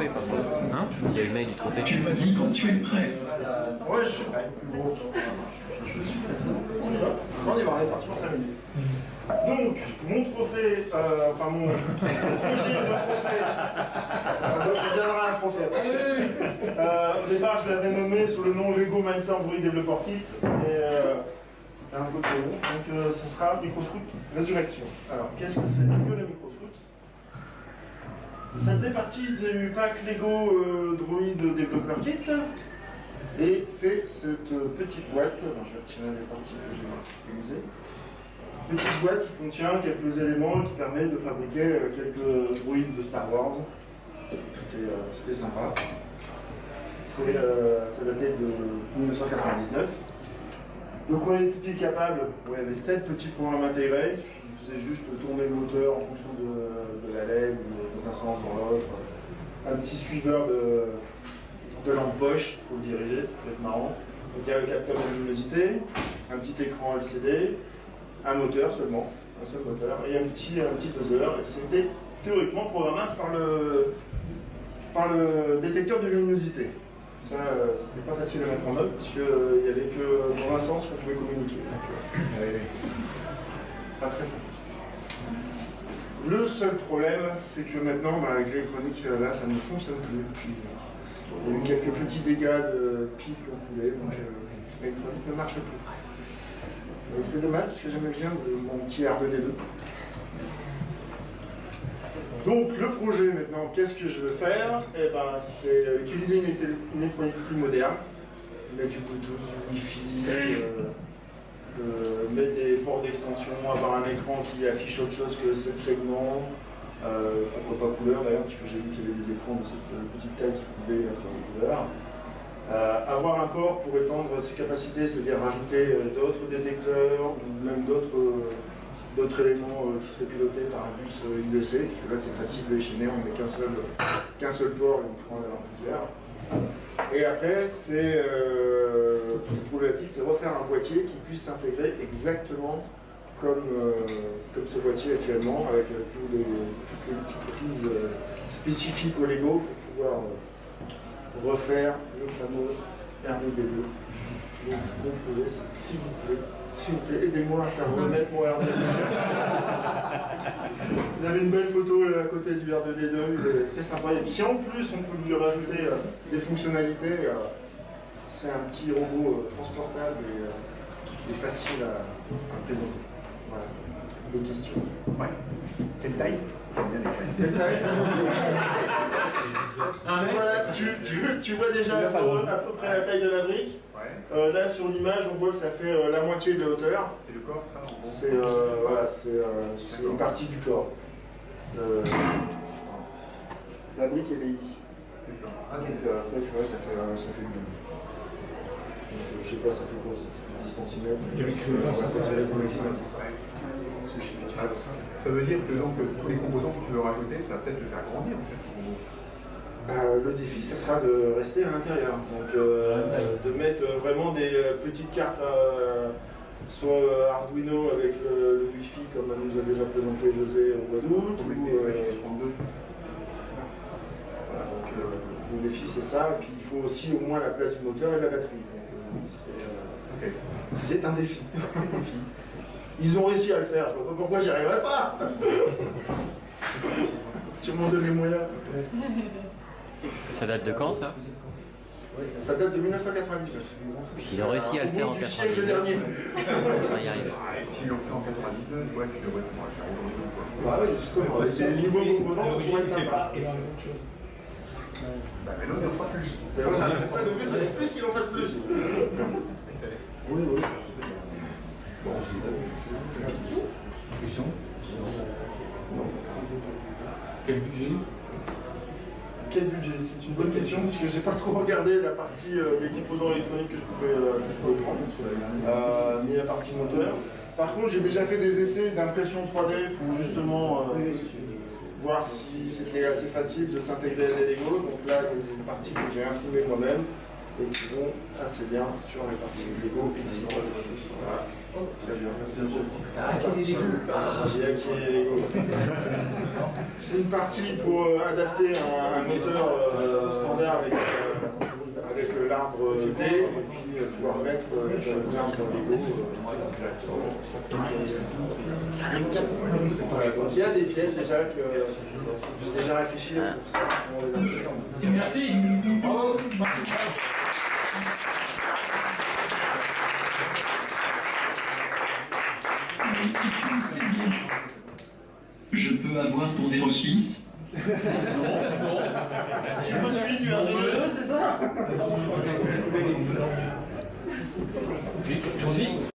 trophée par contre. Hein? Il y a le mail du trophée. Tu me dis quand tu es prêt. Ouais, je suis prêt. Je suis prêt. On y va, on est parti pour 5 minutes. Donc, mon trophée, enfin mon projet de trophée, ça viendra un trophée. Au départ, je l'avais nommé sous le nom Lego Mindstorm Droid Developer Kit, et c'était un peu trop long, donc ce sera MicroScout Résurrection. Alors, qu'est-ce que c'est que le MicroScout? Ça faisait partie du pack Lego Droid Developer Kit, et c'est cette petite boîte, je vais retirer les parties que j'ai utilisées. Petite boîte qui contient quelques éléments qui permettent de fabriquer quelques droïdes de Star Wars. C'était sympa. Ça datait de 1999. Donc on était capable, il y avait 7 petits programmes intégrés. Je faisais juste tourner le moteur en fonction de la LED, dans un sens, dans l'autre. Un petit suiveur de lampe poche pour le diriger, ça peut être marrant. Donc il y a le capteur de luminosité, un petit écran LCD, un moteur seulement, un seul moteur, et un petit buzzer. Et c'était théoriquement programmable par le détecteur de luminosité. Ça, c'était pas facile à mettre en œuvre, puisqu'il n'y avait que dans un sens qu'on pouvait communiquer. Donc, pas très compliqué. Le seul problème, c'est que maintenant, avec l'électronique, là, ça ne fonctionne plus. Il y a eu quelques petits dégâts de piles qui ont coulé, donc l'électronique ne marche plus. C'est dommage parce que j'aimais bien mon petit R2D2. Donc le projet maintenant, qu'est-ce que je veux faire? Eh ben, c'est utiliser une électronique plus moderne, mettre du Bluetooth, du Wi-Fi, mettre des ports d'extension, avoir un écran qui affiche autre chose que 7 segments, pourquoi pas couleur d'ailleurs, puisque j'ai vu qu'il y avait des écrans de cette petite taille qui pouvaient être en couleur. Avoir un port pour étendre ses capacités, c'est-à-dire rajouter d'autres détecteurs ou même d'autres éléments qui seraient pilotés par un bus IDC, parce que là c'est facile de échiner, on met qu'un seul port et on prend en plusieurs. Et après, c'est toute problématique, c'est refaire un boîtier qui puisse s'intégrer exactement comme ce boîtier actuellement, avec toutes les petites prises spécifiques au Lego pour pouvoir refaire le fameux R2D2. Donc, mon projet, c'est s'il vous plaît, aidez-moi à faire renaître mon R2D2. Il avait une belle photo là, à côté du R2D2, il est très sympa. Et si en plus on peut lui rajouter des fonctionnalités, ce serait un petit robot transportable et facile à présenter. Voilà. Des questions? Ouais. Quelle taille? Quelle taille? Tu vois déjà à peu près la taille de la brique. Ouais. Là sur l'image on voit que ça fait la moitié de la hauteur. C'est le corps ça en gros. C'est une partie du corps. La brique elle est ici. Donc après tu vois ça fait le même. Je sais pas ça fait quoi, ça fait 10 cm. Ça fait le maximum. Ça veut dire que donc tous les composants que tu veux rajouter, ça va peut-être le faire grandir en fait. Le défi, ça sera de rester à l'intérieur. Donc de mettre vraiment des petites cartes, soit Arduino avec le Wi-Fi comme nous a déjà présenté José au mois d'août. Voilà, donc le défi c'est ça. Et puis il faut aussi au moins la place du moteur et de la batterie. Donc c'est un défi. Ils ont réussi à le faire, je vois pas pourquoi j'y arriverai pas. Si on m'en donne les moyens. Ça date de quand ça? Ça date de 1999. Ils ont réussi à le faire en du siècle 99. dernier. On va y arriver. Et s'ils l'ont fait en 99, ouais, tu devrais pouvoir le faire aujourd'hui. Bah oui, justement, les niveaux composants, ça pourrait être sympa. Bah maintenant, il en fera plus. Mais voilà, c'est ça, le but, c'est plus qu'il en fasse plus. Oui. Bon, Question? Non. Quel budget? Quel budget? C'est une bonne question, parce que j'ai pas trop regardé la partie des composants électroniques que je pouvais prendre, ni la partie moteur. Par contre, j'ai déjà fait des essais d'impression 3D pour justement voir si c'était assez facile de s'intégrer à des Lego. Donc là, il y a une partie que j'ai imprimée moi-même. et qui vont assez bien sur les parties Lego existantes. Voilà. Très bien, merci. J'ai acquis les Lego. Une partie pour adapter un moteur standard avec l'arbre D, et puis pouvoir mettre l'arbre Lego directement. Voilà, donc il y a des pièces déjà que j'ai déjà réfléchi pour ça. On les a. Merci. Bravo. Je peux avoir ton 06? Tu veux celui du 1, 2, 2, c'est ça? Merci.